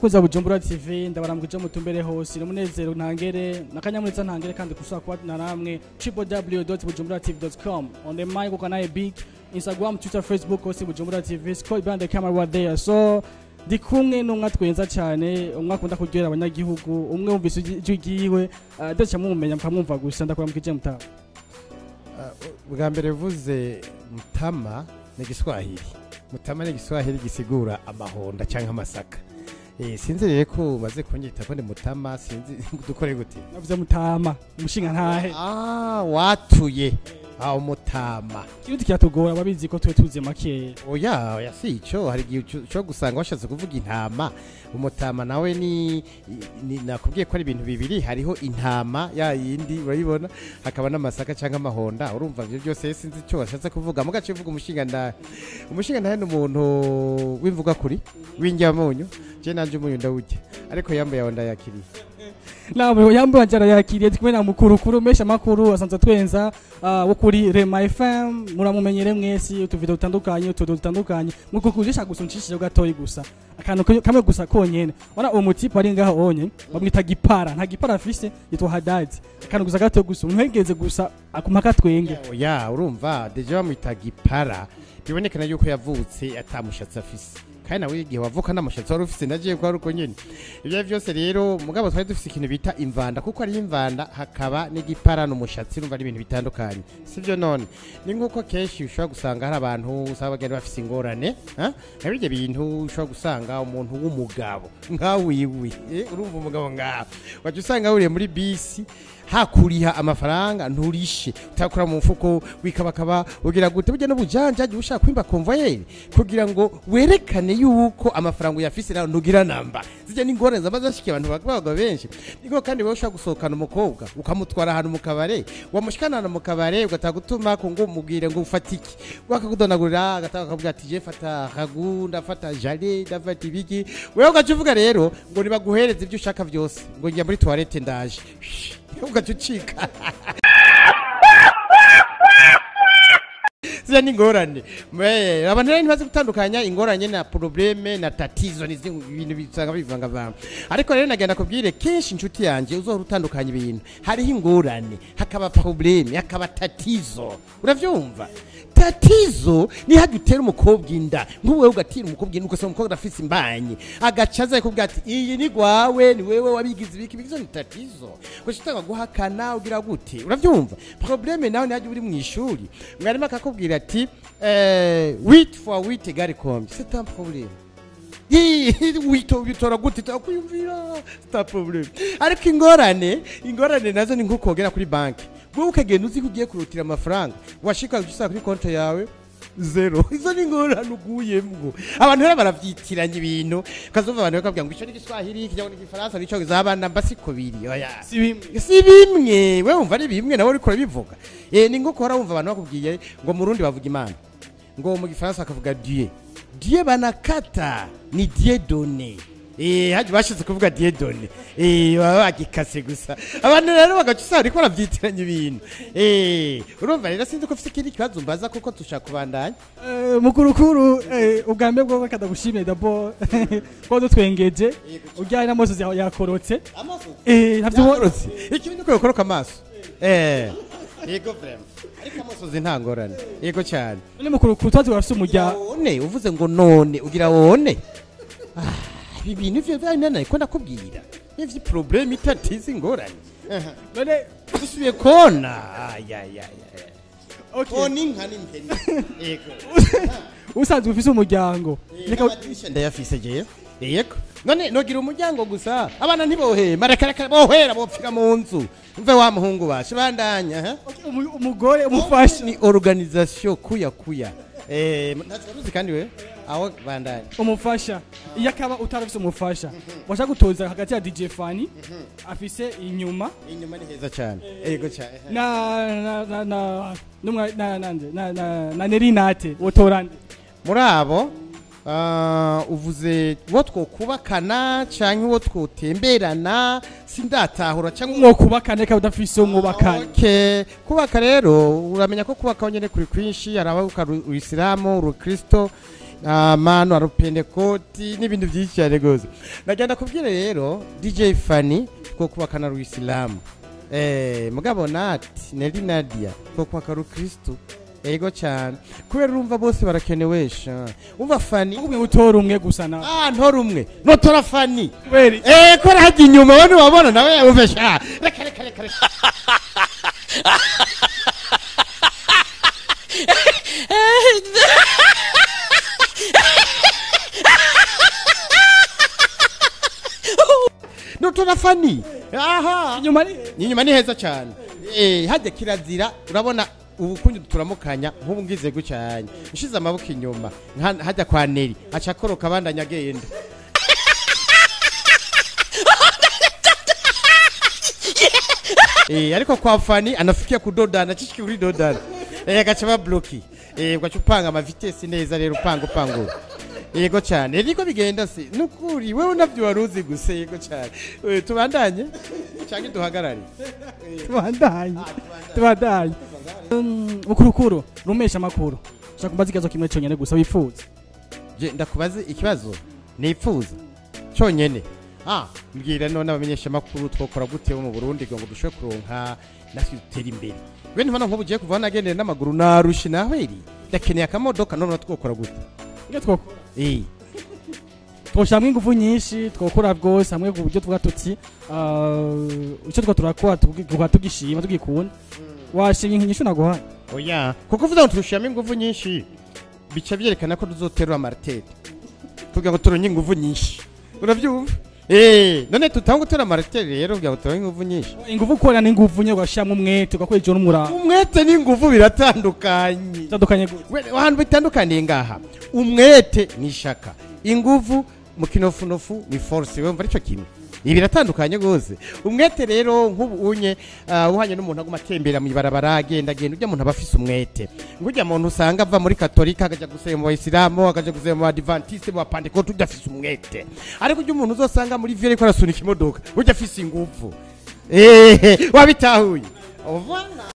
bakuza Bujumbura TV ndabaramukije mutumbere hose umunezero ntangere nakanyamuneza ntangere kandi kusaba kwa naramwe www.bujumburatv.com on the mic ukanaye big Instagram Twitter Facebook hose Bujumbura TV scroll behind the camera right there so ndi kumwe n'umwe twenza cyane umwe akunda kuryohera abanyagihugu umwe wumvise igiwe ndacha mumenya mkamumva gusa ndakuramukije mutama bwa mbere vuze mutama ni Giswahili mutama ni Giswahili gisigura amahonda cyangwa amasaka sinzi rero ko baze kunyita ko ndi mutama sinzi dukore gute navuze mutama umushinga ntahe watuye umutama kintu cyatugora babizi ko twe tuze make oya si ico hari gihe cyo gusanga washatse kuvuga intama umutama nawe ni nakubwiye ko ari ibintu bibiri hariho intama ya yindi urayibona hakaba n'amasaka cyangwa amahonda urumva byo byose sinzi ico washatse kuvuga mugace uvuga umushinga ndahe n'umuntu wimvuga kuri w'injyamunyu je nanje umunyu ndawujya ariko yambaye yonda yakiriye nawe yambaye njara yakiriye tweme na Mukurukuru mesha makuru asanzwe twenza wo kuri Rema FM muramumenyere mwese utuvideo utandukanye utudo utandukanye mukukujisha gusunshishije gatoyi gusa akantu kamwe gusa konyene wana umutipe ari ngaho onye bamwita gipara nta gipara afise yitwa Haddad akantu gusa gatoyi gusa umwegeze gusa akumaka twenge oya urumva deje bamwita gipara bibonekana yuko yavutse atamushatsi afise kandi nawe igihe wavuka n'amashatsi wari ufise nagiye kwa ruko nyene ibyo byose rero mugabo twari dufise ikintu bita imvanda kuko ari imvanda hakaba n'igipara n'umushatsi urumva ari ibintu bitandukanye sivyo none ni nkuko kenshi ushobora gusanga hari abantu usaba bagenda bafise ingorane hari ibyo bintu ushobora gusanga umuntu w'umugabo nkawiwi urumva umugabo ngaho waje usanga uriye muri bisi hakuriha amafaranga nturishe utakura mu mfuko wikabakaba ugira gute burya n'ubujanja je ushaka kwimba convoyeur kugira ngo werekane yuko amafaranga uyafise naho ntugira namba zije n'ingorane zabazashikiye abantu bakaba benshi niko kandi wewe ushaka gusohokana umukobwa ukamutwara ahantu mu kabare wamushikana mu kabare ugatagutuma ko ngo mubwire ngo ufatiki wakakudonagurira agataka kavuga ati je fata hagunda fata jale ndafata ibiki wewe ugacuvuga rero ngo nibaguhereze ibyo ushaka byose ngo njya muri toilette ndaje ugacucika zya n'ingorane abantu rero ntibazi gutandukanya ingorane na probleme na tatizo ni ibintu bisanga bivanga vanga ariko rero nagenda kubwire kenshi inshuti yanje uzohora utandukanya ibintu hariho ingorane hakaba probleme hakaba tatizo uravyumva tatizo ni hagutera umukobwa inda nkuwe ugatira umukobwa inda ukose umukobwa afise imbanyi agacaza kubwira ati iyi ni gwawe ni wewe wabigize ibiki bigizo ni tatizo gushitanga guhakana ugira gute uravyumva probleme nawe ni haje uri mu ishuri mwarima akakubwira ati 8 for 8 égale combien c'est un problème witora gute takuyumvira c'est un problème ariko ingorane nazo ni nkukogera kuri banki wewe ukagenda uzi kugiye kurutira amafaranga washika ugisa kuri konti yawe zero izo ni ngorane uguyemwo abantu rero baravyitiranya ibintu kazova abantu bakabwira ngo ico ni Giswahili kijya ni Gifaransa nico gizabana mbasiko biri oya si bimwe wewe umva ari bimwe nawe uriko bivuga ni ngukora wumva abantu bakubwiye ngo mu Rundi bavuga Imana ngo mu Gifaransa akavuga Dieu banakata ni Dieu donné haje bashize kuvuga Dieu donné baba agikase gusa abantu rero bagacusa ariko baravyitiranya ibintu urumva rero sinzi ko ufite ikindi kibazo mbaza kuko tushaka kubandanya Mukurukuru ubwambe bwo bakada gushimira dabo ko dutwengeje ujyana n'amaso yakorotse navyo worotse ikindi ko yakoroka amaso yego vraiment ariko amasozi ntangorane yego cyane none Mukurukuru twazi warafise umujya none uvuze ngo none ugira wone ibintu vyo vyanana ko nakubwira ivyi problem itatiza ingorane none usubiye kona okay oni nkani mpeni yego usanzwe ufise umuryango reka ndayafise je yego none nogira umuryango gusa abana ntibohe marekareka bohera bopfira mu nzu mve wa muhungu bashe bandanya umugore umufasha ni organisation kuya ntakibaruzi kandi we aho bandanya umufasha iyo akaba utarafise umufasha washaka gutoza hagati ya DJ FANNY afise inyuma ni heza cyane yego cyane na Nelly NATT wotorande muri abo uvuze wo twokubakana canke wo twotemberana sindatahura canke mwo kubakane ka udafise umubakane okay kubaka rero uramenya ko kubaka nyene kuri kwinshi araba uka Uislamu uru Kristo manu arupende koti n'ibintu byinshi cyane gose nagenda kubwira rero DJ Fanny ko kubakana ruisilamu mugabo nati Nelly Nadia ko kubaka rukristo ego cyane kubera urumva bose barakenewesha umva Fanny umwe utora umwe gusa na ntora umwe notora Fanny kubera ko hajya inyuma wone wabona nawe uvesha reka Notora Fanny aha inyuma ni heza cyane hajya kirazira urabona ubu kundi turamukanya nk'ubu ngize gucyanye ushize amaboko inyuma hajya kwa Nelly aca koroka bandanya agenda ariko kwa Fanny anafikia kudodana chishiki uri dodana agaca ba bloki ugacupanga ama vitesse neza rero upango yego cyane niko bigenda se nukuri wewe navyo waruzi guse yego cyane tubandanye cyangwa duhagarare tubandanye Mukurukuru rumesha makuru shakumbaza ikibazo kimwe cyonyene gusa wifuza je ndakubaze ikibazo nipfuza cyonyene mbwira none abamenyesha makuru twokora gute mu Burundi ngo dushobe kuronka natwe dutera imbere we ntimana nko bugiye kuva nagendera n'amaguru narushi nahweri ndakeneye akamodoka none twokora gute twokora twoshamwe ingufu nyinshi twokora bwose hamwe ku buryo twatutsi icyo twaturakora tugishima tugikunda washimye nk'inyishu naguhaye oya kuko uvuze ngo turushiyamo ingufu nyinshi bica byerekana ko tuzoterura martete kugira ngo turonye ingufu nyinshi urabyumva none tutanga gutera martete rero kugira ngo turonye ingufu nyinshi ingufu ukora ni ingufu nye ugashyiramo umwete ugakoresha n'umurava umwete n'ingufu biratandukanye ahantu bitandukaniye ngaha umwete ni ishaka ingufu mu kinofunofu ni force wumva aricyo kimwe ibi biratandukanye gose umwete rero nk'ubu unye uhanye n'umuntu aguma atembera mu ibarabara agenda ujya muntu abafise umwete ngujya muntu usanga ava muri katolika akaja gusema mu Islamu akaja gusema mu Adventiste mu Pentecote udafise umwete ariko ujya umuntu uzosanga muri viere ko arasunika imodoka ujya afise ingufu wabitahuye voilà